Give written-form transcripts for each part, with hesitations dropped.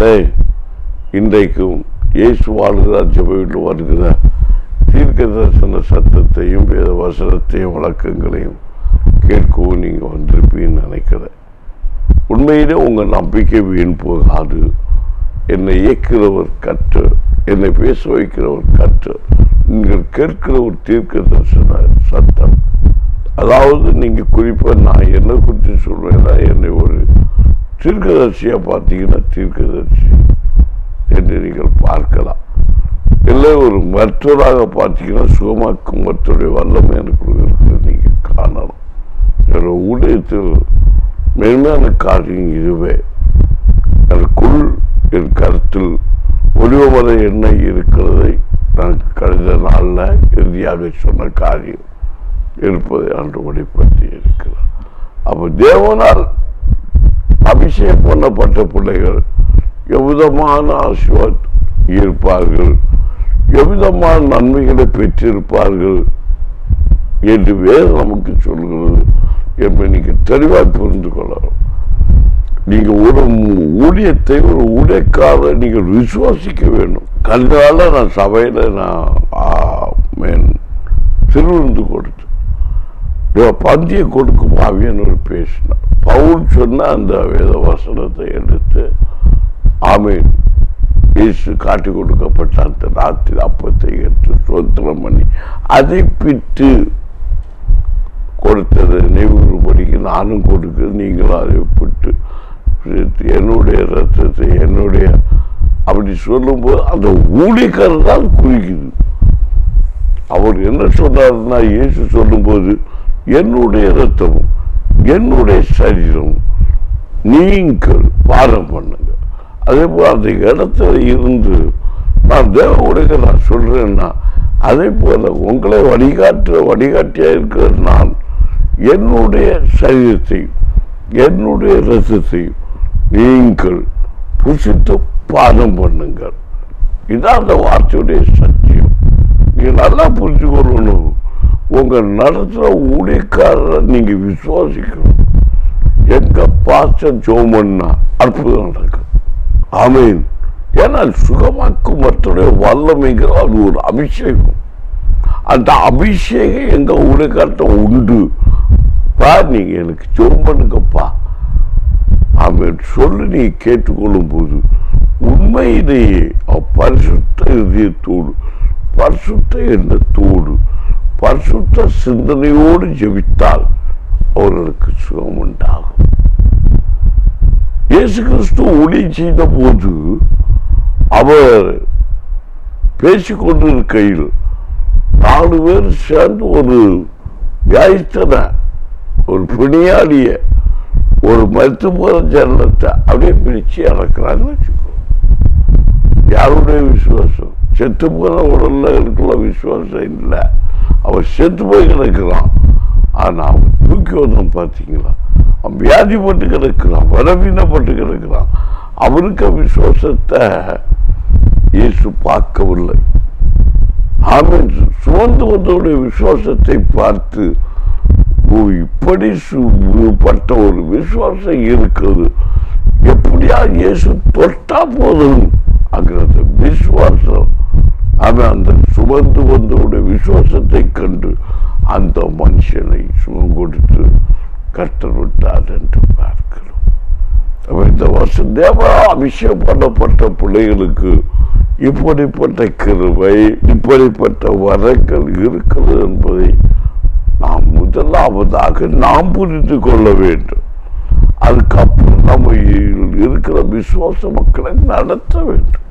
பிள்ளைகளே, இன்றைக்கும் இயேசு வாழ்கிறார் ஜெபத்தில் வருகிற தீர்க்க தரிசன சத்தத்தையும் வேத வசனத்தையும் வழக்கங்களையும் கேட்கவும் நீங்கள் வந்திருப்பீன்னு நினைக்கிறேன். உண்மையிலே உங்கள் நம்பிக்கை வீண் போகாது. என்னை இயக்கிறவர் கற்று, என்னை பேச வைக்கிறவர் கற்று, நீங்கள் கேட்கிற ஒரு தீர்க்க தரிசன சத்தம். அதாவது நீங்கள் குறிப்பாக நான் என்ன குறித்து சொல்வேன்னா, என்னை ஒரு தீர்க்கதரிசியாக பார்த்தீங்கன்னா தீர்க்கதரிசி என்று நீங்கள் பார்க்கலாம். இல்லை ஒரு மருத்துவராக பார்த்தீங்கன்னா சுகமாக்கும் மருத்துவருடைய வல்லமை எனக்கு இருக்கிறது நீங்கள் காணலாம். என்னோட ஊழியத்தில் மேன்மையான காரியம் இதுவே. எனக்குள் என் கருத்தில் ஒளிவமர எண்ணெய் இருக்கிறதை நான் கடந்த நாளில் இறுதியாக சொன்ன காரியம் இருப்பதை ஆண்டு வெளிப்படுத்தி இருக்கிறார். அப்போ தேவனால் அபிஷேகம் பண்ணப்பட்ட பிள்ளைகள் எவ்விதமான ஆசீர்வாதம் இருப்பார்கள், எவ்விதமான நன்மைகளை பெற்றிருப்பார்கள் என்று வேறு நமக்கு சொல்கிறது என்பதை நீங்கள் தெளிவாக புரிந்து கொள்ளலாம். நீங்கள் ஒரு ஊழியத்தை ஒரு ஊழியக்காக நீங்கள் விசுவாசிக்க வேண்டும். கண்டால நான் சபையில் நான் திருவிருந்து கொடுத்து பந்தியை கொடுக்கும் ஆவியன்னு ஒரு பேசினார். பவுல் சொன்ன அந்த வேத வசனத்தை எடுத்து ஆமீன் இயேசு காட்டி கொடுக்கப்பட்ட அந்த ராத்திரி அப்பத்தை எடுத்து சோத்திரம் பண்ணி அதை பிட்டு கொடுத்தது நினைவுபடிக்கு நானும் கொடுக்க நீங்களும் அதை பிட்டு என்னுடைய ரத்தத்தை என்னுடைய அப்படி சொல்லும்போது அந்த ஊழியக்காரர் தான் குறிக்குது. அவர் என்ன சொன்னார்னா, இயேசு சொல்லும்போது என்னுடைய ரத்தமும் என்னுடைய சரீரமும் நீங்கள் பாரம் பண்ணுங்க. அதே போல் அந்த இடத்துல இருந்து நான் தேவ உடைய நான் சொல்றேன்னா, அதே போல உங்களை வழிகாட்டியாக இருக்கிற நான் என்னுடைய சரீரத்தையும் என்னுடைய ரத்தத்தையும் நீங்கள் புசித்து பானம் பண்ணுங்கள். இதான் அந்த வார்த்தையுடைய சத்தியம். நீங்க நல்லா புரிஞ்சு கொள்ளணும். உங்க நடத்துற ஊழியக்காரரை நீங்க விசுவாசிக்கணும். எங்க பாஸ்டர் ஜோமன்னா அற்புதம் நடக்கும். ஆமீன். ஏன்னா சுகமாக்கும் மற்றடைய வல்லமைங்கிற அது ஒரு அபிஷேகம். அந்த அபிஷேகம் எங்க ஊழியக்கார்ட்ட உண்டு. நீங்க எனக்கு ஜெபம் பண்ணுங்கப்பா அவன் சொல்லி நீ கேட்டுக்கொள்ளும் போது உண்மையிலேயே பரிசுத்த இதயத்தோடு, பரிசுத்த எண்ணத்தோடு, பரிசுத்த சிந்தனையோடு ஜெபித்தால் அவர்களுக்கு சுகம் உண்டாகும். இயேசு கிறிஸ்து ஒளி செய்த போது அவர் பேசிக்கொண்டிருக்கையில் 4 பேர் சேர்ந்து ஒரு வியாதித்தன ஒரு பிணியாளிய ஒரு மருத்துவ ஜன்னத்தை அப்படியே பிரிச்சு இறக்குறான்னு வச்சுக்கோ. யாருடைய விசுவாசம்? செத்து போன உடல்ல இருக்கிற விசுவாசம் இல்லை. அவன் செத்து போய் கிடக்கிறான். ஆனா அவன் தூக்கி வந்தான். பார்த்தீங்களா? அவன் வியாதிப்பட்டு கிடக்கிறான், பலவீனப்பட்டு கிடக்கிறான். அவருக்கு விசுவாசத்தை இயேசு பார்க்கவில்லை. அவன் சுமந்து வந்தவருடைய விசுவாசத்தை பார்த்து இப்படி பட்ட ஒரு விசுவாசம் இருக்குது, எப்படியா இயேசு தொட்டா போதும் அங்கிறது விசுவாசம். அவன் அந்த சுமந்து வந்தவருடைய விசுவாசத்தை கண்டு அந்த மனுஷனை சுகம் கொடுத்து கர்த்தர் விட்டார் என்று பார்க்கிறோம். இந்த வருஷம் தேவ அபிஷேகம் பண்ணப்பட்ட பிள்ளைகளுக்கு இப்படிப்பட்ட கிருபை, இப்படிப்பட்ட வரங்கள் இருக்கிறது என்பதை நாம் முதலாவதாக நாம் புரிந்து கொள்ள வேண்டும். அதுக்கப்புறம் நம்ம இருக்கிற விசுவாச மக்களை நடத்த வேண்டும்.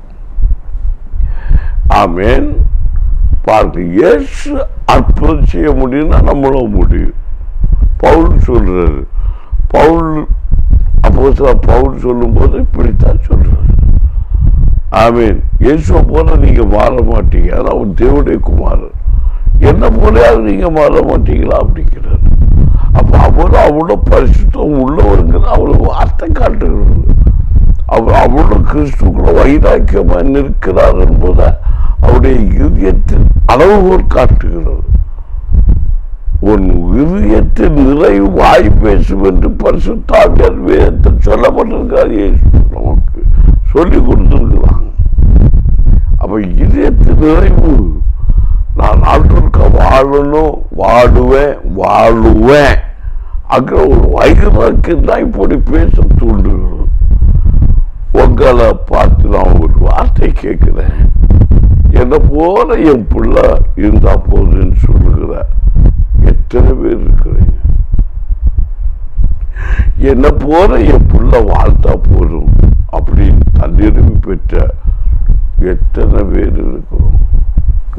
ஆமேன். பாருங்க, இயேசு அற்புதம் செய்ய முடியும்னா நம்மளும் முடியும். பவுல் சொல்றாரு. பவுல் சொல்லும் போது இப்படித்தான் சொல்றாரு. ஆமீன். இயேசுவை போல நீங்க மாற மாட்டீங்க. அவர் தேவனுடைய குமாரன். என்ன போலையாவது நீங்க மாற மாட்டீங்களா அப்படிங்கிறார். அப்ப அவர் அவ்வளோ பரிசுத்தம் உள்ளவருங்கிற அவ்வளவு வார்த்தை காட்டுகிறது. அவர் அவ்வளோ கிறிஸ்துக்குள்ள வைராக்கியமா நிற்கிறார் என்பதை அவருடைய இதயத்தின் அளவுகோல் காட்டுகிறது. உன் இதயத்தின் நிறைவு வாய் பேசும் என்று பரிசுத்த ஆவியார் வேதத்தில் சொல்லப்பட்டிருக்கார். இயேசு நமக்கு சொல்லி கொடுத்துருக்குறாங்க. அப்ப இதயத்து நிறைவு, நான் நாட்டிற்கு வாழணும், வாழுவேன் அங்க ஒரு வைரக்கு தான் இப்படி பேச தூண்டுகிறது. உங்களை பார்த்து நான் ஒரு வார்த்தை கேட்கிறேன், என்ன போல என் பிள்ளை இருந்தா போதுன்னு சொல்லுகிற எத்தனை பேர் இருக்கிறீங்க? என்ன போல என் பிள்ளை வாழ்த்தா போதும் அப்படின்னு தன்னிறைவு பெற்ற எத்தனை பேர் இருக்கிறோம்?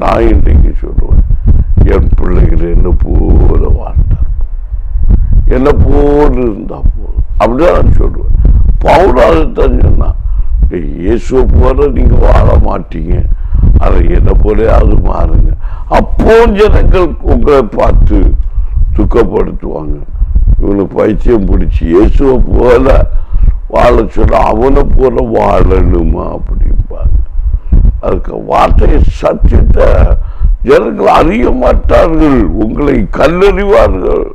நான் இன்றைக்கு சொல்லுவேன், என் பிள்ளைகள் என்ன போல வாழ்த்தார், என்ன போல இருந்தா போதும் அப்படிதான் நான் சொல்லுவேன். பவுலாகத்தான் சொன்னா, இயேசுவை போல நீங்க வாழ மாட்டீங்க, அதை என்ன போலையாவது மாறுங்க. அப்போ ஜனங்கள் உங்களை பார்த்து துக்கப்படுத்துவாங்க. இவனுக்கு பைத்தியம் பிடிச்சி இயேசுவை போல வாழ சொல்ல அவனை போல வாழணுமா அப்படிம்பாங்க. அதுக்கு வார்த்தையை சத்தியத்தை ஜனங்கள் அறிய மாட்டார்கள், உங்களை கல்லறிவார்கள்.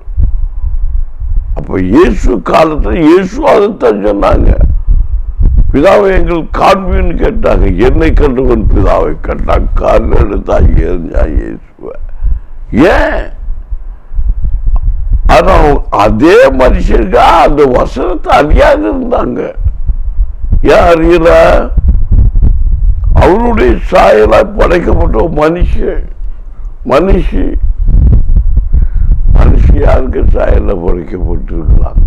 அப்ப இயேசு காலத்தில் இயேசு அதைத்தான் சொன்னாங்க. பிதாவை எங்கள் காண்பின்னு கேட்டாங்க, என்னை கண்டவன் பிதாவை கண்டான், கால் எடுத்தான் இயேசுவ. ஏன்? ஆனா அதே மனுஷங்க அந்த வசனத்தை அறியாது இருந்தாங்க. ஏன் அறியல? அவருடைய சாயலாய் படைக்கப்பட்ட மனுஷி யாருக்கு சாயல படைக்கப்பட்டிருக்கிறாங்க?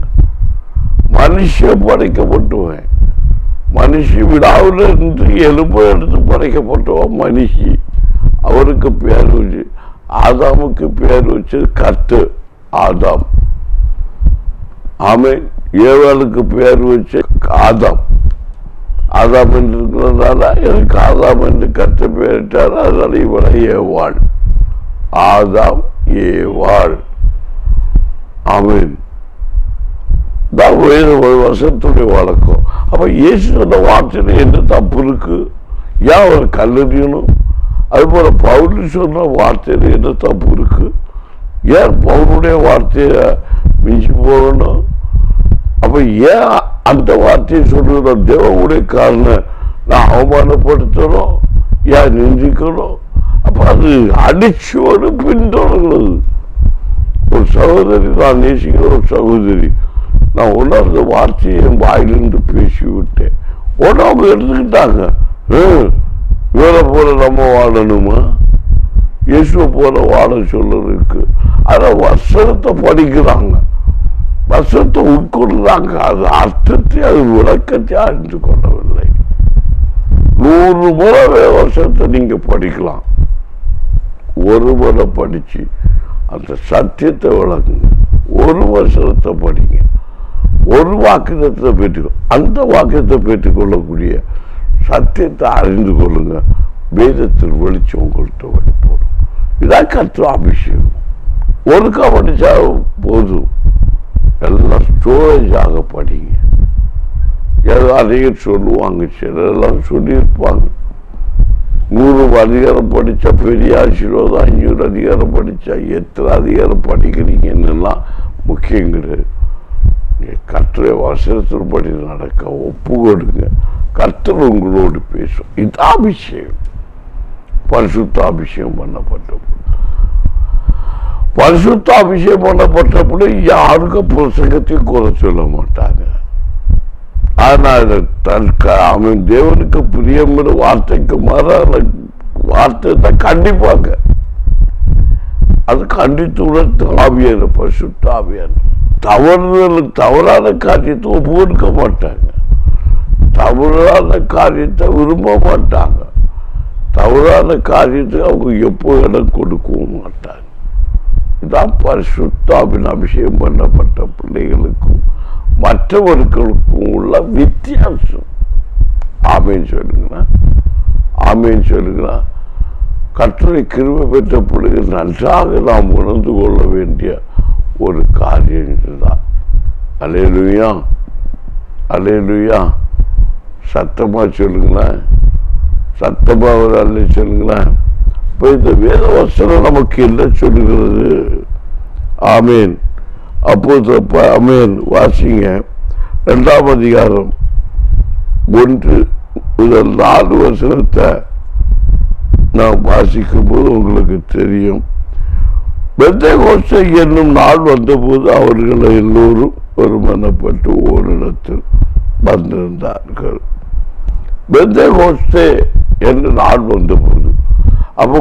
மனுஷன் படைக்கப்பட்டுவேன். மனுஷி விடாவில் இருந்து எலும்பு எடுத்து படைக்கப்பட்டவன் மனுஷி. அவருக்கு பேர் வச்சு ஆதாமுக்கு பேர் வச்சு கத்து ஆதாம். ஆமென். ஏவாளுக்கு பேர் வச்சு ஆதாம். ஆதாம் என்று இருக்கிறதால எனக்கு ஆதாம் என்று கற்று பேரிட்டார். அதனால இவனை ஏவாள். ஆதாம் ஏவாள். ஆமென். வருஷத்துடைய வழக்கம். அப்ப இயேசு சொன்ன வார்த்தையில என்ன தப்பு இருக்கு? ஏன் அவர் கல்லறியணும்? அது போல பவுல் சொன்ன வார்த்தையில என்ன தப்பு இருக்கு? ஏன் பவுலுடைய வார்த்தைய மிஞ்சி போகணும்? அப்ப ஏன் அந்த வார்த்தையை சொல்லுகிற தேவனுடைய காரணம் நான் அவமானப்படுத்தணும், ஏன் நிந்திக்கணும்? அப்ப அது அடிச்சோடு பின்தொடர்கிறது. ஒரு சகோதரி, நான் நேசிக்கிற ஒரு சகோதரி, நான் உணர்ந்த வார்த்தையை என் வாயிலிருந்து பேசிவிட்டேன். அவங்க எடுத்துக்கிட்டாங்க, இவரை போல நம்ம வாழணுமா, இயேசுவை போல வாழ சொல்றதுக்கு. அதை வசனத்தை படிக்கிறாங்க, வசனத்தை உட்கொள்றாங்க, அது அர்த்தத்தை அது விளக்கத்தை அறிந்து கொள்ளவில்லை. 100 முறை வசனத்தை நீங்க படிக்கலாம், ஒரு முறை படிச்சு அந்த சத்தியத்தை விளக்குங்க. ஒரு வசனத்தை படிங்க, ஒரு வாக்கியத்தை பெற்றுக்கொள், அந்த வாக்கியத்தை பெற்றுக்கொள்ளக்கூடிய சத்தியத்தை அறிந்து கொள்ளுங்க. வேதத்தில் வெளிச்சம் உங்கள்கிட்ட வெளிப்படும். இதான் கர்த்தர் அபிஷேகம். ஒருக்கா படிச்சா போதும், எல்லாம் ஸ்டோரேஜாக படிங்க. ஏதோ அதிகம் சொல்லுவாங்க, சிலரெல்லாம் சொல்லியிருப்பாங்க. 100 அதிகாரம் படித்தா பெரிய ஆசீர்வாதம், 500 அதிகாரம் படித்தா எத்தனை அதிகாரம் படிக்கிறீங்கன்னெல்லாம் முக்கியம் கிடையாது. கர்த்தரை வசனத்தின்படி நடக்க ஒப்பு கொடுங்க. கர்த்தர் உங்களோடு பேசும். இது அபிஷேகம், பரிசுத்த அபிஷேகம் பண்ணப்பட்டபடி. பரிசுத்த அபிஷேகம் பண்ணப்பட்டபடி யாருக்கும் பிரசங்கத்தையும் குறை சொல்ல மாட்டாங்க. ஆனால் அவன் தேவனுக்கு பிரியமான வார்த்தைக்கு மாறான வார்த்தை தான் கண்டிப்பாங்க. அது கண்டித்து உணர்த்து ஆவியான பரிசுத்த ஆவியான தவறான காரியத்தை ஒப்பு கொடுக்க மாட்டாங்க, தவறான காரியத்தை விரும்ப மாட்டாங்க, தவறான காரியத்தை அவங்க எப்போ இடம் கொடுக்கவும் மாட்டாங்க. இதான் பரிசுத்தாவின் அபிஷேகம் பண்ணப்பட்ட பிள்ளைகளுக்கும் மற்றவர்களுக்கும் உள்ள வித்தியாசம். ஆமேன் சொல்லுங்களா, ஆமேன் சொல்லுங்களா. கர்த்தரை கிருபை பெற்ற பிள்ளைகள் நன்றாக நாம் உணர்ந்து கொள்ள வேண்டிய ஒரு காரியம் இதுதான். அல்லேலூயா, அல்லேலூயா. சத்தமா சொல்லுங்களேன், சத்தமா ஒரு அல்ல சொல்லுங்களேன். இப்போ இந்த வேத வசனம் நமக்கு என்ன சொல்லுகிறது? ஆமேன். அப்போது ஆமேன். வாசிங்க 2ஆம் அதிகாரம் 1 முதல் 4 வசனத்தை நான் வாசிக்கும் போது உங்களுக்கு தெரியும். பெந்தெகோஸ்தே என்னும் நாள் வந்தபோது அவர்கள் எல்லோரும் ஒருமனப்பட்டு ஓரிடத்தில் வந்திருந்தார்கள். பெந்தெகோஸ்தே என்று நாள் வந்தபோது அப்போ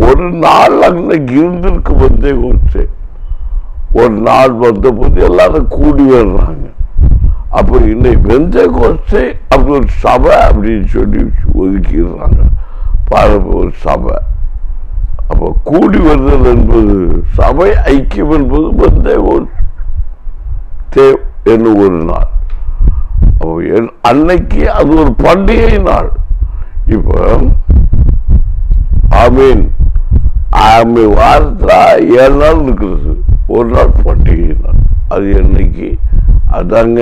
ஒரு நாள் அன்னைக்கு இருந்திருக்கு. பெந்தெகோஸ்தே ஒரு நாள் வந்தபோது எல்லாரும் கூடி வர்றாங்க. அப்போ இன்னைக்கு பெந்தெகோஸ்தே அப்படி ஒரு சபை அப்படின்னு சொல்லி ஒதுக்கிடுறாங்க. ஒரு சபை அப்போ கூடி வருதல் என்பது சபை ஐக்கியம் என்பது பெந்தெகோஸ்தே என்னும் ஒரு நாள். அன்னைக்கு அது ஒரு பண்டிகை நாள். இப்போ ஆமீன் வாரத்தில் 7 நாள் இருக்கிறது, ஒரு நாள் பண்டிகை நாள். அது என்னைக்கு? அதாங்க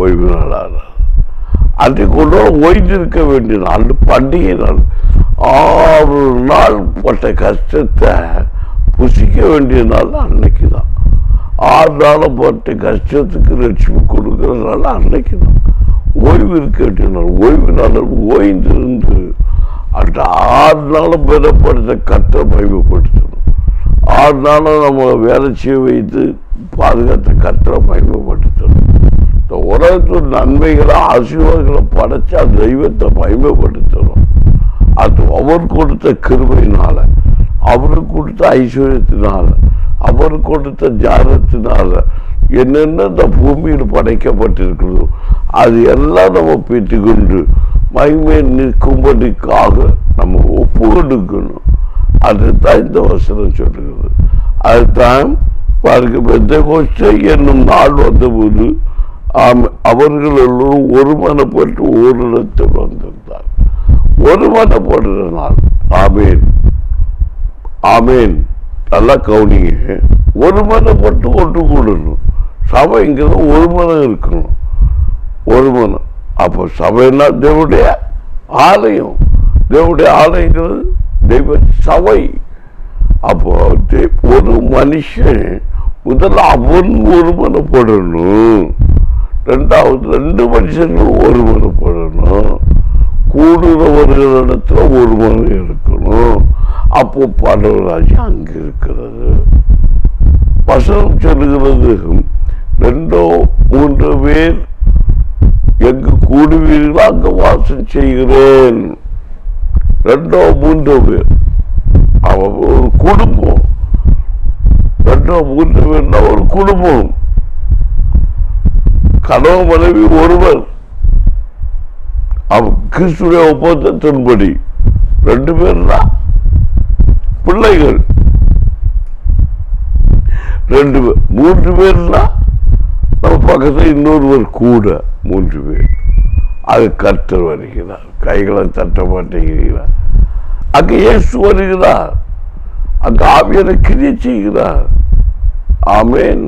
ஓய்வு நாள். அன்றைக்கு கொண்டு ஓய்ந்து இருக்க வேண்டிய நாள், பண்டிகை நாள். 6 நாள் பட்ட கஷ்டத்தை புசிக்க வேண்டிய நாள் அன்னைக்கு தான். 6 நாளும் பட்ட கஷ்டத்துக்கு ரட்சிப்பு கொடுக்கிற நாள் அன்னைக்கு தான். ஓய்வு இருக்க வேண்டிய நாள். ஓய்வு நாள் ஓய்ந்திருந்து அந்த 6 நாளும் பெறப்படுத்த கர்த்தரை மகிமைப்படுத்தணும். 6 நாளும் நம்ம வேலை செய்ய வைத்து பாதுகாத்த கர்த்தரை மகிமைப்படுத்தணும். இந்த உலகத்தில் நன்மைகளை ஆசீர்வாதங்களை படைச்சா தெய்வத்தை மகிமைப்படுத்தணும். அது அவர் கொடுத்த கிருபையினால, அவருக்கு கொடுத்த ஐஸ்வர்யத்தினால, அவர் கொடுத்த ஞானத்தினால என்னென்ன இந்த பூமியில் படைக்கப்பட்டிருக்கிறதோ அது எல்லாம் நம்ம பெற்றுக்கொண்டு மகிமை நிற்கும்படிக்காக நம்ம ஒப்பு கொடுக்கணும். அதுதான் இந்த வசனம் சொல்லுகிறது. அதுதான் பாருங்க, பெந்தெகோஸ்தே என்னும் நாள் வந்தபோது அவர்கள் எல்லோரும் ஒருமனப்பட்டு ஓரிடத்தில் வந்திருந்தார். ஒருமனப்படுற நாள். ஆமேன் ஆமேன். நல்லா கவனிங்க. ஒருமனப்பட்டு ஒன்று கூடணும். சபைங்கிறது ஒரு மனம் இருக்கணும். ஒரு மனம். அப்போ சபைன்னா தேவனுடைய ஆலயம். தேவனுடைய ஆலயங்கிறது தெய்வ சபை. அப்போ ஒரு மனுஷன் முதல்ல அவன் ஒருமனப்படணும். 2வது 2 மனுஷர்கள் ஒருமனப்படணும். கூடுறவர்களிடத்துல ஒரு மனம் இருக்கணும். அப்போ பரவராஜ்யம் அங்கு இருக்கிறது. வசனம் சொல்லுகிறது, 2-3 பேர் எங்கு கூடுவீர்களோ அங்கு வாசம் செய்கிறேன். 2-3 பேர் ஒரு குடும்பம். 2-3 பேர்னா ஒரு குடும்பம். கணவன் மனைவி ஒருவர். கிறிஸ்துடைய ஒப்பந்தத்தின்படி 2 பேர்னா பிள்ளைகள். 2 பேர். 3 பேர்னா நம்ம பக்கத்தில் இன்னொருவர் கூட. 3 பேர். அது கர்த்தர் வருகிறார். கைகளை தட்ட மாட்டேங்கிறார். அங்க இயேசு வருகிறார். அங்க ஆவியான கிரியை செய்கிறார். ஆமேன்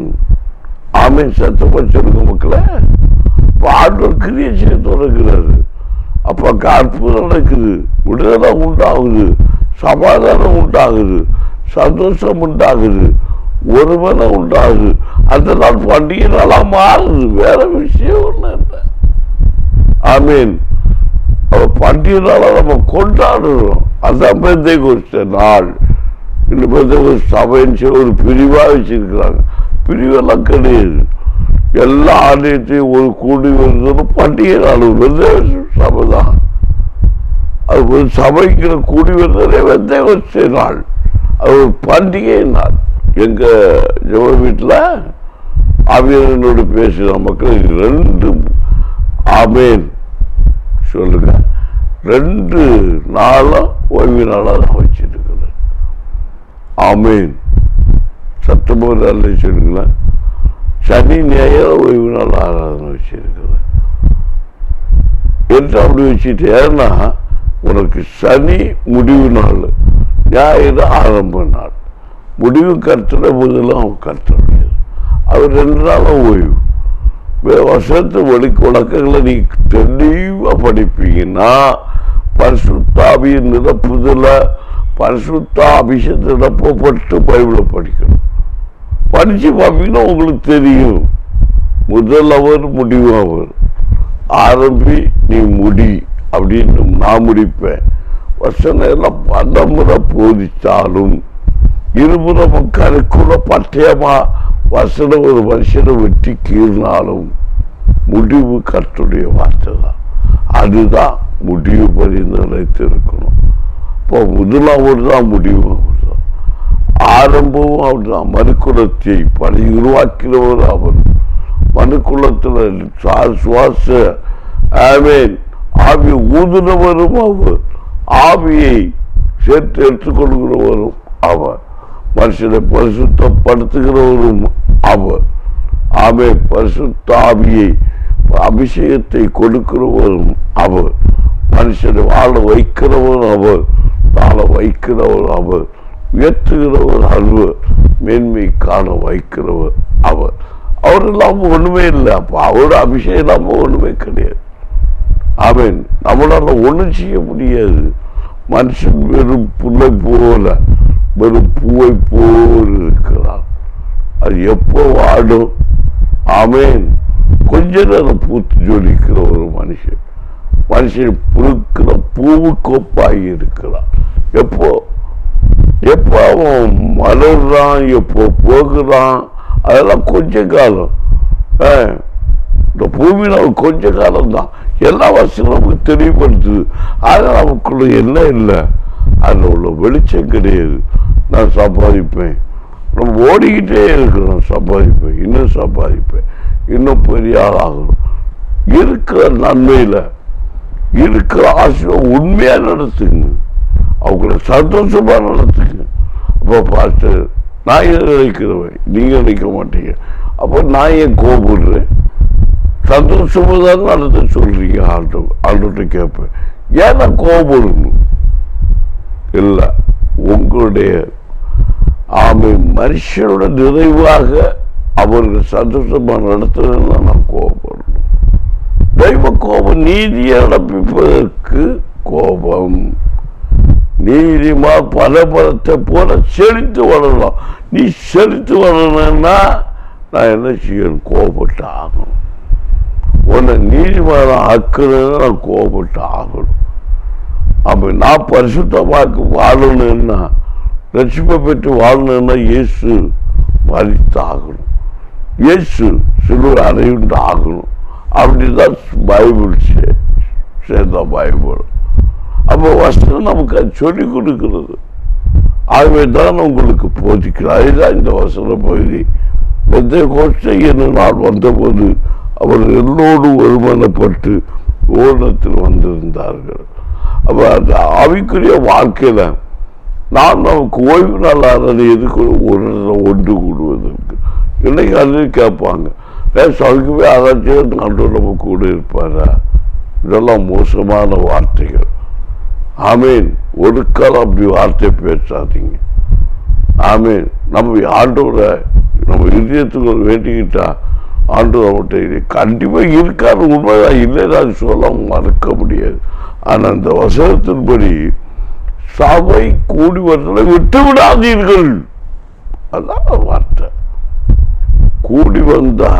ஆமேன். சத்தமா சொல்லுங்க மக்களே. ஆண்டவர் கிரியை செய்ய தொடங்குகிறாரு. அப்ப அற்புதம் நடக்குது. விடுதலை உண்டாகுது, சமாதானம் உண்டாகுது, சந்தோஷம் உண்டாகுது, ஒருமனை உண்டாகுது. அந்த நாள் பண்டிகை நாளா மாறுது. வேற விஷயம் ஒண்ணு இல்லை. ஆமீன். பண்டிகை நாளா நம்ம கொண்டாடுறோம். அதான் பெந்தெகோஸ்தே நாள். இந்த பெந்தெகோஸ்தே சபைன்னு ஒரு பிரிவா வச்சிருக்கிறாங்க. பிரிவெல்லாம் கிடையாது. எல்லா ஆலயத்தையும் ஒரு கூடி வருது பண்டிகை நாள். சபை தான் அது. ஒரு சபைக்கிற கூடி வருவதே பெந்தெகோஸ்தே நாள். அது ஒரு பண்டிகை நாள். எங்க ஜெப வீட்டில் ஆவியானவரோடு பேசுகிற மக்கள் 2 ஆமேன் சொல்லுங்க. 2 நாளும் ஓய்வு நாளாக தான் வச்சிருக்கிறேன். ஆமேன். சத்தமாக நல்ல சொல்லுங்களேன். சனி ஞாயிறு ஓய்வு நாள் ஆராதனை வச்சிருக்கிறேன். என்று அப்படி வச்சுட்டு, ஏன்னா உனக்கு சனி முடிவு நாள், ஞாயிறு ஆரம்ப நாள். முடிவு கர்த்தரை முதலாம் கர்த்தர். அவர் 2 நாளும் ஓய்வு. வசனத்து விளக்கங்களை நீ தெளிவா படிப்பீங்கன்னா பரிசுத்த ஆவியின் நிரப்புதல, பரிசுத்த அபிஷேகத்தை நிரப்பப்பட்டு பைபிளை படிக்கணும். படிச்சு பார்ப்பீங்கன்னா உங்களுக்கு தெரியும். முதல் அவர் முடிவு அவர். ஆரம்பி நீ முடி அப்படின்னு நான் முடிப்பேன். வசனம் எல்லாம் 10 முறை போதித்தாலும் இருபுறம் கருக்குள்ள பட்டயமா வசனம் ஒரு மனுஷனை வெட்டி கீழ்னாலும் முடிவு கர்த்தருடைய வார்த்தை தான். அதுதான் முடிவு படி நிலைத்திருக்கணும். இப்போ முதலாவது தான் முடிவு அவர்தான், ஆரம்பமும் அவர்தான். மனுக்குலத்தை பணி உருவாக்கினவர் அவர். மனுக்குலத்தில் சுவாச ஆமேன் ஆவி ஊதுனவரும் அவர், ஆவியை சேர்த்து எடுத்துக்கொள்கிறவரும் அவர், மனுஷனை பரிசுத்தப்படுத்துகிறவரும் அவர். ஆமே பரிசுத்த ஆவியை அபிஷேகத்தை கொடுக்கிறவரும் அவர், மனுஷனை வாழ வைக்கிறவரும் அவர், வாழ வைக்கிறவர் அவர், உயர்த்துகிறவர் அவர், மேன்மை காண வைக்கிறவர் அவர். அவர் இல்லாமல் ஒண்ணுமே இல்லை. அப்ப அவரோட அபிஷேகம் இல்லாமல் ஒண்ணுமே கிடையாது. ஆமேன். நம்மளால ஒண்ணும் செய்ய முடியாது. மனுஷன் வெறும் புல்லை போல வெறும் பூவை போல் இருக்கிறான். அது எப்போ வாடும்? ஆமேன். கொஞ்ச நேரம் பூத்து ஜொலிக்கிற ஒரு மனுஷன் புழுக்கிற பூவு கோப்பாகி இருக்கிறான். எப்போ அவன் மலர்றான், எப்போ போகிறான், அதெல்லாம் கொஞ்ச காலம். இந்த பூமியில் அவன் கொஞ்ச காலம் தான். எல்லா வசதியும் நமக்கு தெளிவுபடுத்துது. ஆனால் நமக்குள்ள என்ன இல்லை, அதில் உள்ள வெளிச்சம் கிடையாது. நான் சம்பாதிப்பேன், நம்ம ஓடிக்கிட்டே இருக்கிறோம். சம்பாதிப்பேன், இன்னும் சம்பாதிப்பேன், இன்னும் பெரிய ஆள் ஆகணும். இருக்கிற நன்மையில் இருக்கிற ஆசையை உண்மையா நடத்துங்க, அவங்கள சந்தோஷமா நடத்துங்க. அப்போ பார்த்து நான் எதை நினைக்கிறவன், நீங்க நினைக்க மாட்டீங்க. அப்போ நான் ஏன் கோபப்படுறேன்? சந்தோஷமா தான் நடத்த சொல்றீங்க. ஆள்கிட்ட கேட்பேன், ஏன் நான் கோபப்படணும்? இல்லை, உங்களுடைய ஆமை மனுஷனோட நிறைவாக அவர்கள் சந்தோஷமா நடத்துறதுன்னா நான் கோபப்படணும். தெய்வ கோபம் நீதியை நடப்பிப்பதற்கு கோபம். நீதிமா பலபலத்தை போல செழித்து வரலாம். நீ செழித்து வரணும்னா நான் என்ன செய்யணும்? கோபப்பட்டு ஆகணும். உன்னை நீதிமான ஆக்கணும்னா நான் கோபப்பட்டு ஆகணும். அப்ப நான் பரிசுத்தமாக்கு வாழணும்னா, ரட்சிப்பை பெற்று வாழணும்னா இயேசு மரித்து ஆகணும், இயேசு சிலுவை அறையுண்டு ஆகணும். அப்படிதான் பைபிள் சேர்ந்த பைபிள். அப்போ வசனம் நமக்கு அது சொல்லிக் கொடுக்கிறது. ஆகவே தான் உங்களுக்கு போதிக்கிறார். அதுதான் இந்த வசன பகுதி. பெந்தெகோஸ்தே என்னும் நாள் வந்தபோது அவர்கள் எல்லோரும் ஒருமனப்பட்டு ஓரணத்தில் வந்திருந்தார்கள். அப்போ அந்த ஆவிக்குரிய வாழ்க்கையில நான் நமக்கு ஓய்வு நாள் ஆராதனை எதுக்கு ஒன்று கூடுவதற்கு இன்னைக்கு அது கேட்பாங்க. சவுக்குமே அதாச்சும் ஆண்டவர் நம்ம கூட இருப்பாரா? இதெல்லாம் மோசமான வார்த்தைகள். ஆமீன். ஒரு காலம் அப்படி வார்த்தை பேசாதீங்க. ஆமீன். நம்ம ஆண்டவரை நம்ம இதயத்துக்கு வேண்டிக்கிட்டா ஆண்டவர் நம்மகிட்ட கண்டிப்பா இருக்காது. உண்மைதான், இல்லைன்னு சொல்ல மறக்க முடியாது. ஆனா அந்த வசனத்தின்படி சபை கூடி வரதை விட்டு விடாதீர்கள். அதான் வார்த்தை. கூடி வந்தா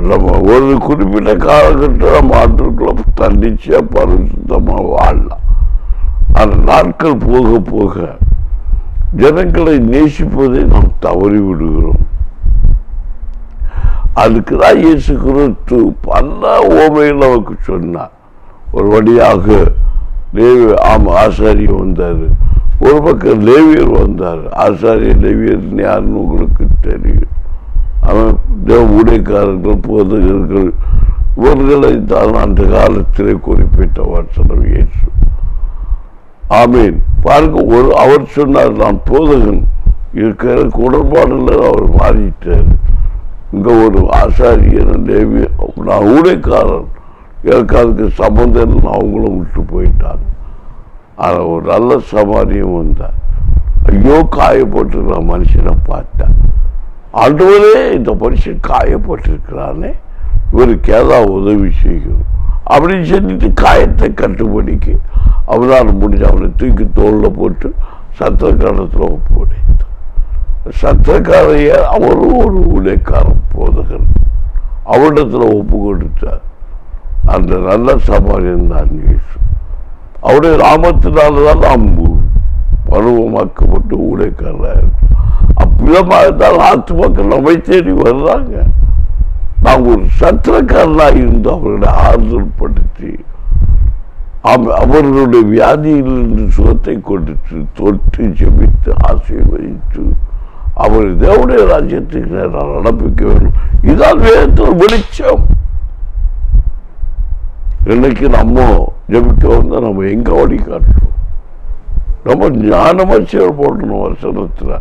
நம்ம ஒரு குறிப்பிட்ட காலகட்டம் நம்ம ஆண்டுக்குள்ள தன்னிச்சையா பரிசுத்தமா வாழலாம். அந்த நாட்கள் போக போக ஜனங்களை நேசிப்பதை நாம் தவறி விடுகிறோம். அதுக்குதான் இயேசு கிறிஸ்து பல ஓமைகள் நமக்கு சொன்னார். ஒரு வழியாக ஆசாரியர் வந்தாரு, ஒரு பக்கம் லேவியர் வந்தார். ஆசாரியர் லேவியர் யாருன்னு உங்களுக்கு தெரியும். அவன் தேவ ஊழியக்காரர்கள், போதகர்கள், இவர்களை தான் அந்த காலத்திலே குறிப்பிட்ட வசனம் இயேசு. ஆமீன். பாருங்க, அவர் சொன்னார், நான் போதகன், இருக்கிற உடன்பாடுல அவர் மாறிட்டார். இங்க ஒரு ஆசாரியர் லேவியர், நான் ஊழியக்காரன், எனக்கு அதுக்கு சம்பந்தம் அவங்களும் விட்டு போயிட்டாங்க. ஆனால் ஒரு நல்ல சமாரியம் வந்தார். ஐயோ, காயப்பட்டிருக்கிற மனுஷனை பார்த்தா, ஆண்டவரே இந்த மனுஷன் காயப்பட்டிருக்கிறானே, இவருக்கு ஏதாவது உதவி செய்யணும் அப்படின்னு சொல்லிட்டு காயத்தை கட்டுப்படிக்கு அவனால் முடிஞ்ச அவனை தூக்கி தோளில் போட்டு சத்திரக்காரத்தில் ஒப்பு உடைத்தார். சத்திரக்காரைய அவரும் ஒரு ஊழியக்காரன் போதகன் அவரிடத்துல ஒப்பு கொடுத்தார். அந்த நல்ல சமாரியன் தான் இயேசு. அவருடைய நாமத்தினால்தான் நாம் பருவமாக்கப்பட்டு ஊழியக்காரர். அப்பிதமாகத்தான் ஆத்துமக்கள் நம்மை தேடி வர்றாங்க. நாம் ஒரு சத்திரக்காரனாக இருந்து அவர்களை ஆறுதல் படுத்தி அவர்களுடைய வியாதியிலிருந்து சுகத்தை கொடுத்து தொட்டு ஜெபித்து ஆசீர்வதித்து அவர் தேவனுடைய ராஜ்யத்துக்கு நேரம் நடப்பிக்க வேண்டும். இதான் வேதத்தில் வெளிச்சம். இன்னைக்கு நம்ம ஜெபிக்க வந்தா நம்ம எங்க வழி காட்டுறோம்? நம்ம ஞானமா செயல்படணும் வசனத்துல.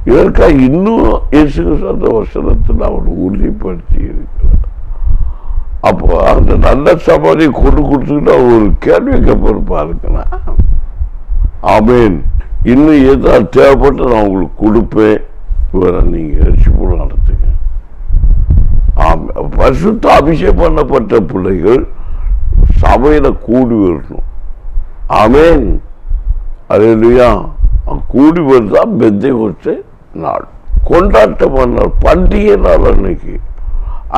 இதற்காக இன்னும் இயேசு அந்த வசனத்தில் அவர் உறுதிப்படுத்தி இருக்கிறார். அப்போ அந்த நல்ல சமாதியை கொண்டு கொடுத்துக்கிட்டு அவர் ஒரு கேள்வி கேட்பாருன்னா, ஆமேன், இன்னும் ஏதாவது தேவைப்பட்டு நான் உங்களுக்கு கொடுப்பேன், இவரை நீங்க ரட்சிப்பு நடத்துங்க. பரிசுத்த அபிஷேகம் பண்ணப்பட்ட பிள்ளைகள் சபையில கூடி வரணும். ஆமேன், அல்லேலூயா. கூடி வருதா பெந்தேகோஸ்தே நாள் கொண்டாட்டம் பண்ணால் பண்டிகை நாள். அன்னைக்கு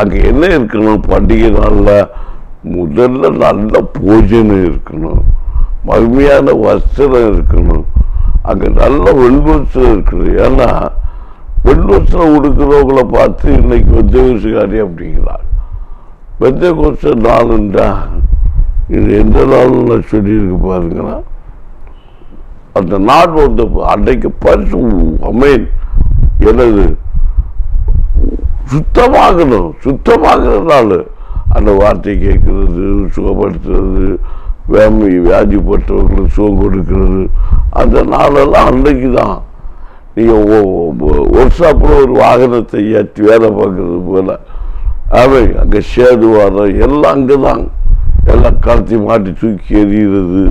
அங்க என்ன இருக்கணும்? பண்டிகை நாள்ல முதல்ல நல்ல போஜனம் இருக்கணும், மகிமையான வஸ்திரம் இருக்கணும், அங்க நல்ல வெண்வஸ்திரம் இருக்கணும். ஏன்னா வெண்வஸ்திரம் உடுக்கிறவங்களை பார்த்து இன்னைக்கு பெந்தேகோஸ்தேக்காரி அப்படிங்கிறாங்க. பெந்தேகோஸ்தே நாளுண்டா இது எந்த நாள்னு சொல்லியிருக்கு பாருங்கன்னா, அந்த நாள் வந்து அன்றைக்கு பரிசு அமேன் எனது சுத்தமாகணும். சுத்தமாகிறதுனால அந்த வார்த்தை கேட்கறது, சுகப்படுத்துறது, வியாதிப்பட்டவர்களுக்கு சுகம் கொடுக்கிறது, அந்த நாளெல்லாம் அன்றைக்கு தான். நீங்கள் ஒர்க் ஷாப்பில் ஒரு வாகனத்தை ஏற்றி வேலை பார்க்கறது போல அவை அங்கே சேதுவாரம் எல்லாம் அங்கே தான். எல்லாம் கலத்தி மாட்டி தூக்கி எறிகிறது,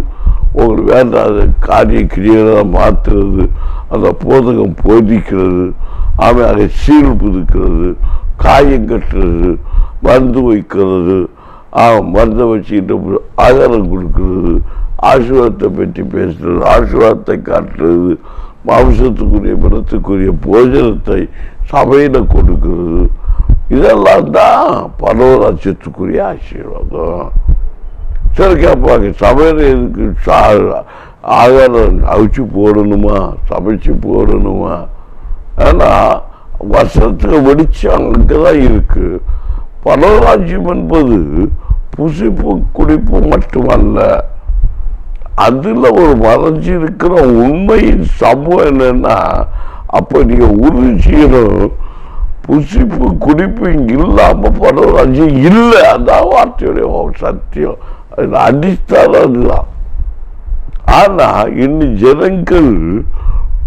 உங்களுக்கு வேண்டாத காரிய கிரியெல்லாம் மாற்றுறது, அந்த போதகம் போதிக்கிறது, அவன் அதை சீல் புதுக்கிறது, காயம் கட்டுறது, மருந்து வைக்கிறது, மருந்தை வச்சுக்கிட்டு ஆகாரம் கொடுக்கறது, ஆசீர்வாதத்தை பற்றி பேசுறது, ஆசீர்வாதத்தை காட்டுறது, மாம்சத்துக்குரிய பலத்துக்குரிய போஜனத்தை சபையில கொடுக்கிறது, இதெல்லாம் தான் பரவராட்சியத்துக்குரிய ஆசீர்வாதம். சரி கேட்பாங்க, சமையல் எதுக்கு? ஆகாரம் அவிச்சு போடணுமா, சமைச்சு போடணுமா? ஏன்னா வருஷத்துக்கு வெளிச்சம் அங்கதான் இருக்கு. பரவராஜ்யம் என்பது புசிப்பு குடிப்பு மட்டுமல்ல, அதுல ஒரு மறைஞ்சி இருக்கிற உண்மையின் சமூகம் என்னன்னா, அப்ப நீங்க உறுதி செய்யணும், புசிப்பு குடிப்பு இங்க இல்லாம பரவராஜ்யம் இல்லை. அதான் வார்த்தையுடைய சத்தியம், அடிஸ்தானம் அதுதான். ஆனா இன்னும் ஜனங்கள்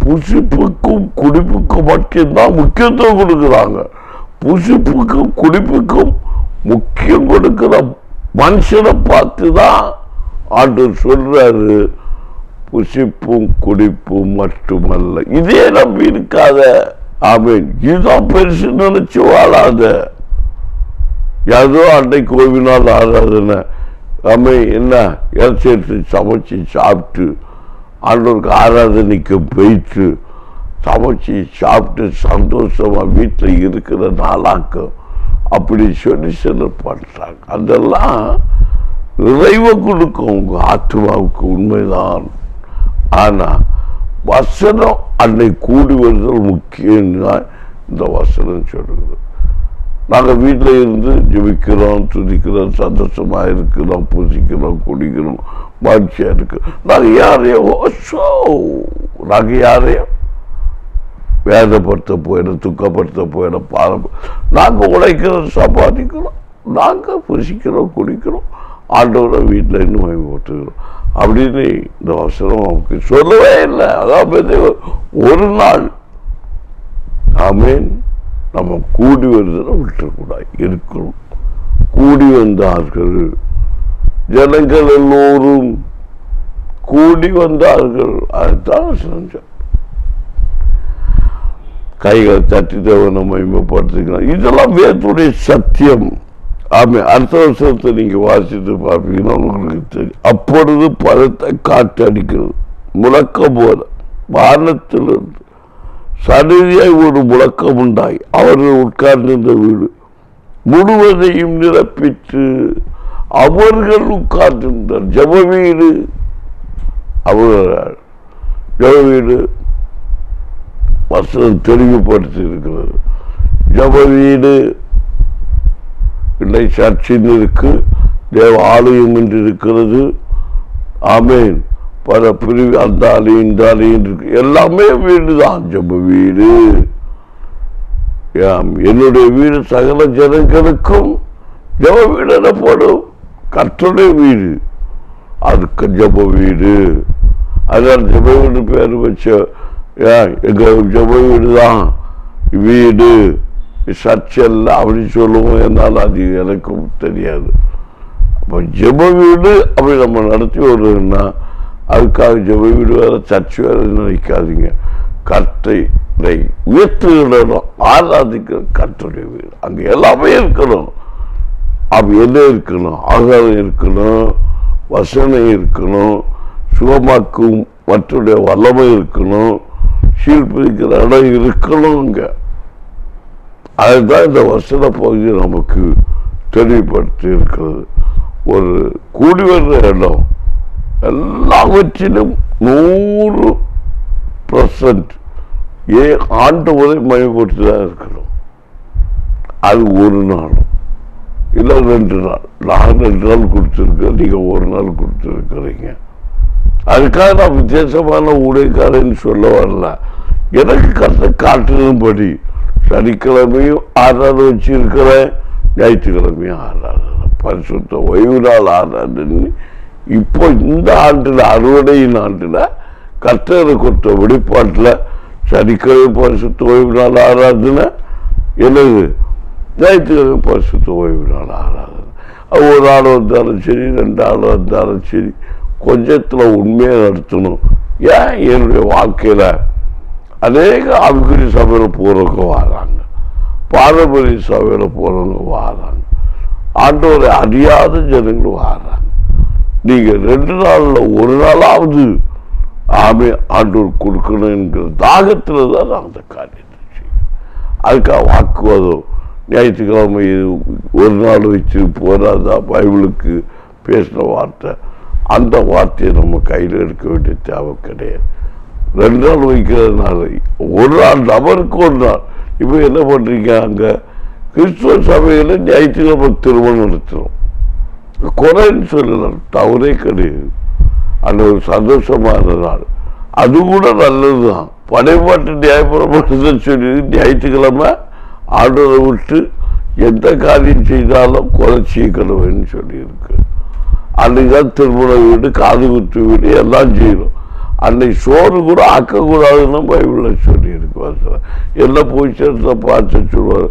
புசிப்புக்கும் குடிப்புக்கும் மட்டும்தான் முக்கியத்துவம் கொடுக்குறாங்க. புசிப்புக்கும் குடிப்புக்கும் முக்கியம் கொடுக்கிற மனுஷனை பார்த்துதான் ஆண்டவர் சொல்றாரு, புசிப்பும் குடிப்பும் மட்டுமல்ல. இதே நம்பி இருக்காத. ஆமேன். இதுதான் பெருசு நினைச்சு வாழாத. ஏதோ அன்னைக்கு கோவினால் ஆராதனை, ஆமே, என்ன இறைச்சி சமைச்சு சாப்பிட்டு ஆண்டவருக்கு ஆராதனைக்கு போயிட்டு சமைச்சு சாப்பிட்டு சந்தோஷமா வீட்டில் இருக்கிற நாளாக்கும் அப்படி சொல்லி சிலர் பண்றாங்க. அதெல்லாம் நிறைவை கொடுக்கும் உங்க ஆத்மாவுக்கு, உண்மைதான். ஆனா வசனம் அன்னை கூடி வருதல் முக்கியம் தான் இந்த வசனம் சொல்லுது. நாங்கள் வீட்டில் இருந்து ஜெபிக்கிறோம், துதிக்கிறோம், சந்தோஷமா இருக்கிறோம், பூசிக்கிறோம், குடிக்கிறோம், மகிழ்ச்சியா இருக்கிறோம். நாங்கள் யாரையும் வேதப்படுத்த போயிடும், துக்கப்படுத்த போயிடும், பாரம். நாங்கள் உழைக்கிறோம், சம்பாதிக்கிறோம், நாங்கள் புசிக்கிறோம், குடிக்கிறோம், ஆண்டவரை வீட்டில் இருந்து மேம்பட்டுக்கிறோம் அப்படின்னு இந்த வசனம் நமக்கு சொல்லவே இல்லை. அதாவது ஒரு நாள் ஆமேன் நம்ம கூடி வருதுன்னு விட்டுறக்கூடாது, இருக்கணும். கூடி வந்தார்கள், ஜனங்கள் எல்லோரும் கூடி வந்தார்கள். அதுதான் செஞ்சோம். கைகளை தட்டி தேவனை மகிமைப்படுத்திக்கலாம். இதெல்லாம் வேதத்துடைய சத்தியம். ஆமே. அடுத்த வருஷத்தை நீங்க வாசித்து பார்ப்பீங்கன்னா உங்களுக்கு தெரியும். அப்பொழுது பழத்தை காற்று அடிக்கிறது, முழக்கம் போல வானத்திலிருந்து சடுதியாய் ஒரு முழக்கம் உண்டாய் அவர்கள் உட்கார்ந்திருந்த வீடு முழுவதையும் நிரப்பிட்டு அவர்கள் உட்கார்ந்திருந்தார். ஜெப வீடு, அவர் ஜெப வீடு வசனம் தெளிவுபடுத்தி இருக்கிறது. ஜெப வீடு இல்லை, சர்ச்சின் இருக்கு, தேவ ஆலயம் என்று இருக்கிறது. ஆமேன். பல பிரிவு, அந்த ஆலயம் இந்த ஆலயம் இருக்கு, எல்லாமே வீடு தான். ஜெப வீடு, என்னுடைய வீடு சகல ஜனங்களுக்கும் ஜெப வீடு எனப்படும். கர்த்தருடைய வீடு, அதுக்கு ஜெப வீடு. அதனால் ஜெப வீடு பேர் வச்ச எங்க ஜெப வீடு தான் வீடு, சர்ச்சல்ல அப்படி சொல்லுவோம். என்னால் அது எனக்கும் தெரியாது. அப்போ ஜெப வீடு அப்படி நம்ம நடத்தி வருதுன்னா அதுக்காக ஜெப வீடு வேற சர்ச் வேற நினைக்காதீங்க. கர்த்தரை உயர்த்துகிறோம், ஆராதிக்கிற கர்த்தருடைய வீடு. அங்கே எல்லாமே இருக்கணும். அப்படி என்ன இருக்கணும்? ஆகாரம் இருக்கணும், வசனம் இருக்கணும், சுகமாக்கும் மற்றுடைய வல்லமை இருக்கணும், சீர்பிடிக்கிற இடம் இருக்கணும். இங்க அதுதான் இந்த வசன பகுதி நமக்கு தெளிவுபடுத்தி இருக்கிறது. ஒரு கூடி வர்ற இடம் எல்லாவற்றிலும் 100% ஆண்டவரை மையப்படுத்தி தான் இருக்கணும். அது ஒரு நாளும் இல்லை 2 நாள். நான் 2 நாள் கொடுத்துருக்கேன், நீங்கள் 1 நாள் கொடுத்துருக்கிறீங்க. அதுக்காக நான் வித்தியாசமான ஊழியக்காரன்னு சொல்ல வரல. எனக்கு கருத்தை காட்டுறதுபடி சனிக்கிழமையும் ஆராதனை வச்சிருக்கிறேன், ஞாயிற்றுக்கிழமையும் ஆராதனை, பரிசுத்த ஓய்வு நாள் ஆராதனை. இப்போ இந்த ஆண்டில், அறுவடையின் ஆண்டில் கர்த்தரை கொடுத்த வெளிப்பாட்டில் சனிக்கிழமை பரிசுத்த ஓய்வு நாள் ஆராதனை, என்னது ஞாயிற்றுக்கிழமை பரிசுத்த ஓய்வு நாள் ஆராதனை. அது 1 ஆள் வந்தாலும் சரி, 2 ஆள் வந்தாலும் சரி, கொஞ்சத்தில் உண்மையை நடத்தணும். ஏன் என்னுடைய வாழ்க்கையில் அநேக ஆவிக்குரிய சபையில் போகிறவங்க வராங்க, பாரம்பரிய சபையில் போகிறவங்க வராங்க, ஆண்டவரை அறியாத ஜனங்களும் வராங்க. நீங்கள் 2 நாளில் 1 நாளாவது ஆண்டவர் கொடுக்கணும் என்கிற தாகத்தில் தான் நான் அந்த காரியத்தை செய்யணும். அதுக்காக வாக்குவாதம், ஞாயிற்றுக்கிழமை 1 நாள் வச்சு போராதா, பைபிளுக்கு பேசின வார்த்தை, அந்த வார்த்தையை நம்ம கையில் எடுக்க வேண்டிய தேவை கிடையாது. 2 நாள் வைக்கிறதுனால 1 நாள், நபருக்கு 1 நாள். இப்போ என்ன பண்ணுறீங்க, அங்கே கிறிஸ்துவ சபையில் ஞாயிற்றுக்கிழமை திருமணம் நடத்துகிறோம். குறைன்னு சொல்லலாம், தவறே கிடையாது. அந்த ஒரு சந்தோஷமான நாள், அது கூட நல்லது தான். படைப்பாட்டு நியாயப்பிரமாணத்தை சொல்லி ஞாயிற்றுக்கிழமை ஆண்டவரை விட்டு எந்த காரியம் செய்தாலும் கொலை செய்யக்கணும்னு சொல்லியிருக்கு. அன்னைக்குதான் திருமண வீடு, காது குத்து வீடு எல்லாம் செய்யணும். அன்னைக்கு சோறு கூட ஆக்கக்கூடாதுன்னு பைபிளில் சொல்லியிருக்கு. எல்லாம் போய் சேர்த்த பார்த்து சொல்லுவார்,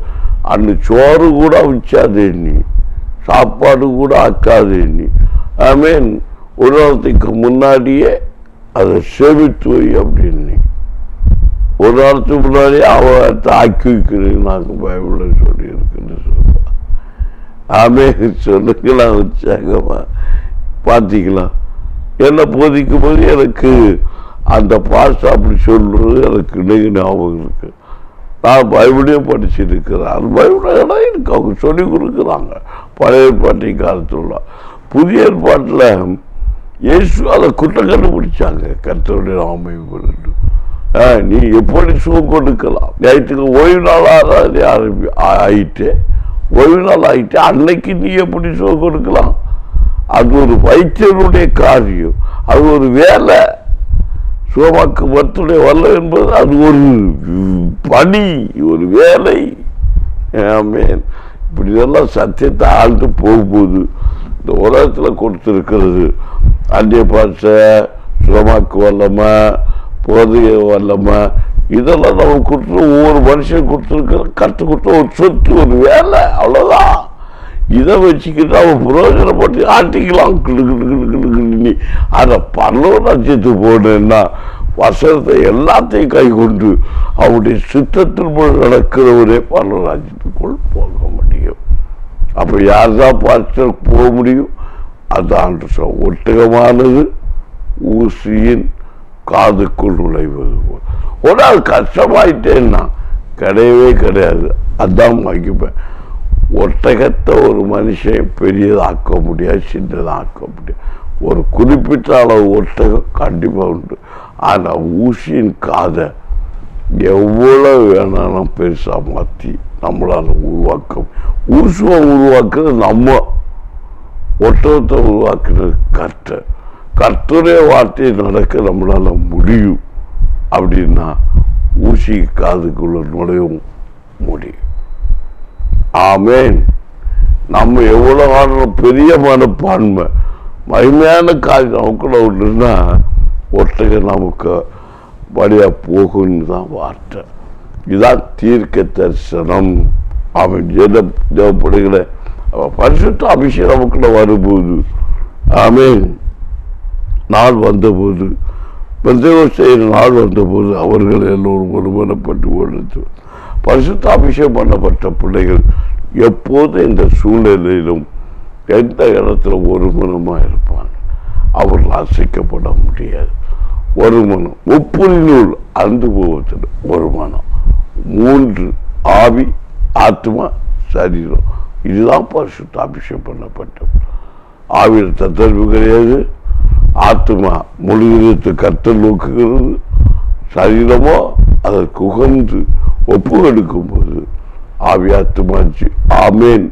அன்னைக்கு சோறு கூட வச்சாதே நீ, சாப்பாடு கூட ஆக்காதே நீ. ஆமீன். ஒரு நாளத்துக்கு முன்னாடியே அதை சேமித்து வை அப்படின்னு. ஒரு நாளத்துக்கு முன்னாடியே அவத்தை ஆக்கி வைக்கிறேன் நாங்கள் பைபிளில் சொல்லியிருக்குன்னு சொல்லுவான். ஆமீன். சொல்லுங்களா உற்சாகமா பார்த்தீங்களா? என்ன போதிக்கும் போது எனக்கு அந்த பாஸ்ட் அப்படி சொல்றது எனக்கு இன்னைக்கு ஞாபகம் இருக்கு. நான் பைபிளே படிச்சிருக்கிறேன். அது பைபிள் இடம் இருக்கு, அவங்க சொல்லி கொடுக்குறாங்க. பழைய ஏற்பாட்டை காலத்துல. புதிய ஏற்பாட்டில் இயேசு அதை குற்றம் கண்டுபிடிச்சாங்க. கர்த்தருடைய நாமம் நீ எப்படி சுகம் கொடுக்கலாம்? ஞாயிற்றுக்கு ஓய்வு நாள் ஆயிட்டு, ஓய்வு நாள் ஆயிட்டு, அன்னைக்கு நீ எப்படி சுகம் கொடுக்கலாம்? அது ஒரு வைத்தியருடைய காரியம், அது ஒரு வேலை. சுகமாக்கு மருத்துவ வல்ல என்பது அது ஒரு பணி, ஒரு வேலை. இப்படி இதெல்லாம் சத்தியத்தை ஆழ்ந்து போகும்போது இந்த உலகத்தில் கொடுத்துருக்கிறது அந்நிய பாஷை, சுகமாக்கு வல்லமை, போதைய வல்லமை, இதெல்லாம் நம்ம கொடுத்து ஒவ்வொரு மனுஷன் கொடுத்துருக்கிற கற்றுக் கொடுத்த ஒரு சொத்து, ஒரு வேலை, அவ்வளோதான். இதை வச்சுக்கிட்டு அவன் புரோஜனப்பட்டு ஆட்டிக்கலாம். நீ அதை பல்லவன் நட்சத்து போனேன்னா வசனத்தை எல்லாத்தையும் கை கொண்டு அவனுடைய சித்தத்தின் போல் நடக்கிறவரே பல்லவன் ராஜ்யத்துக்குள் போக முடியும். அப்போ யார் தான் பார்த்து போக முடியும்? அதான் ஒட்டகமானது ஊசியின் காதுக்குள் நுழைவது போல். ஒரு நாள் கஷ்டமாயிட்டேன்னா கிடையவே கிடையாது. அதான் வாங்கிப்பேன். ஒட்டகத்தை ஒரு மனுஷன் பெரியதாக்க முடியாது, சின்னதாக்க முடியாது. ஒரு குறிப்பிட்ட அளவு ஒட்டகம் கண்டிப்பாக உண்டு. ஆனால் ஊசியின் காதை எவ்வளோ வேணாலும் பெருசாக மாற்றி நம்மளால் உருவாக்க, ஊசுவை உருவாக்குறது நம்ம, ஒட்டகத்தை உருவாக்குறது கர்த்தர். கர்த்தரே வார்த்தையை நடக்க நம்மளால் முடியும். அப்படின்னா ஊசி காதுக்குள்ள நுழையவும் முடியும். ஆமேன். நம்ம எவ்வளோ ஆனாலும் பெரிய மனப்பான்மை, மகிமையான காரியம் நமக்குள்ள ஒன்றுன்னா ஒட்டகம் நமக்கு வழியாக போகுன்னு தான் வார்த்தை. இதுதான் தீர்க்க தரிசனம். அவன் தேவப்படுகிற பரிசுத்த அபிஷேகம் நமக்குள்ள வரும்போது, ஆமேன், நாள் வந்தபோது, செய்கிற நாள் வந்தபோது அவர்கள் எல்லோரும் ஒருமனப்பட்டு கொடுத்து பரிசுத்த அபிஷேகம் பண்ணப்பட்ட பிள்ளைகள் எப்போது இந்த சூழ்நிலையிலும் எந்த இடத்துல ஒருமனமாக இருப்பாங்க. அவர்கள் அசைக்கப்பட முடியாது. ஒரு மனம் முப்புரி நூல் அந்து போவதில் ஒரு மனம், 3 ஆவி, ஆத்மா, சரீரம். இதுதான் பரிசுத்த அபிஷேகம் பண்ணப்பட்ட. ஆவியில் தத்தரிப்பு கிடையாது. ஆத்மா முழுவதற்கு கர்த்தர் நோக்குகிறது. சரீரமோ அதற்கு உகந்து ஒப்பு எடுக்கும் போது ஆவி ஆத்மாச்சு. ஆமேன்.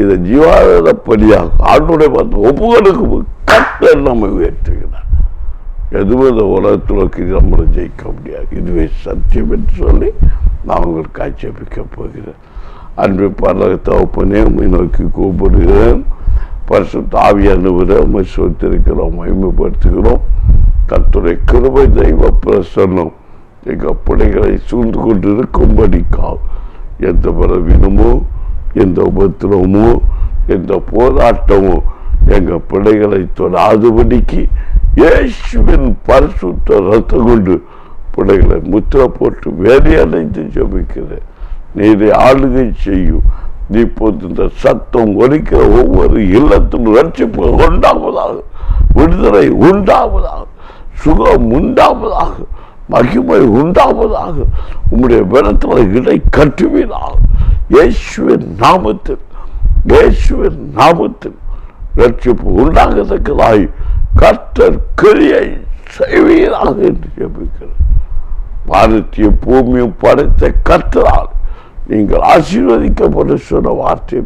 இதை ஜீவாதப்படியாக ஆண்டுடைய பார்த்து ஒப்பு எடுக்கும் போது கர்த்தர் நம்ம உயர்த்துகிறார். எதுவும் இந்த உலகத்தில் நம்மளை ஜெயிக்க முடியாது. இதுவே சத்தியம் என்று சொல்லி நான் உங்களுக்கு ஆட்சேபிக்க போகிறேன். அன்பு பரலோக தகப்பனே, உம்மை நோக்கி கூப்பிடுகிறேன். பரிசுத்த ஆவியானவரை உம்மை சொத்திருக்கிறோம், மகிமைப்படுத்துகிறோம். கர்த்தருடைய கிருபை, தெய்வ பிரசன்னம் எங்கள் பிள்ளைகளை சூழ்ந்து கொண்டிருக்கும்படிக்காக எந்த பலவீனமோ, எந்த உபத்திரமோ, எந்த போராட்டமோ எங்கள் பிள்ளைகளை தொடாதபடிக்கு இயேசுவின் பரிசுத்த ரத்தம் கொண்டு பிள்ளைகளை முத்திரை போட்டு வேலையடைந்து ஜெபிக்கிறேன். நீரை ஆளுகை செய்யும். இப்போது இந்த சத்தம் ஒலிக்கிற ஒவ்வொரு இல்லத்திலும் ரட்சிப்பு உண்டாவதாக, விடுதலை உண்டாவதாக, சுகம் உண்டாவதாக, மகிமை உண்டாவதாக, உம்முடைய பலத்தில் இடை கட்டுவீராக. இயேசுவின் நாமத்தில், இயேசுவின் நாமத்தில் ரட்சிப்பு உண்டாகத்தக்கதாய் கர்த்தர் கிரியை செய்வீராக என்று ஜெபிக்கிறேன். வானத்தையும் பூமியும் படைத்த கர்த்தரால் நீங்கள் ஆசீர்வதிக்கப்பட்ட சொன்ன வார்த்தை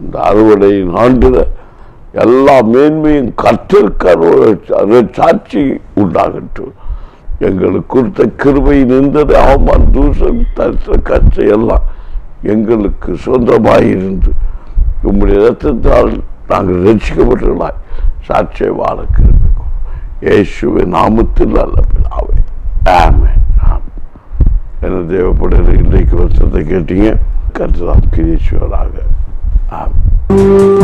இந்த அறுவடையின் ஆண்டுல எல்லா மேன்மையும் கர்த்தருக்கு சாட்சி உண்டாகட்டும். எங்களுக்கு கொடுத்த கிருபையின் இருந்தது அவமான தூசம் தரிசன கற்றை எல்லாம் எங்களுக்கு சொந்தமாயிருந்து உம்முடைய இரத்தத்தால் நாங்கள் ரட்சிக்கப்பட்டுள்ளாய் சாட்சியை வாழ கிருபைக்கும் இயேசுவின் நாமத்தில் நல்ல பிதாவே, ஆமென். என்ன தேவைப்படுகிற இன்றைக்கு வருஷத்தை கேட்டீங்க. கர்த்தர் கிரீஸ்வராக. ஆமென்.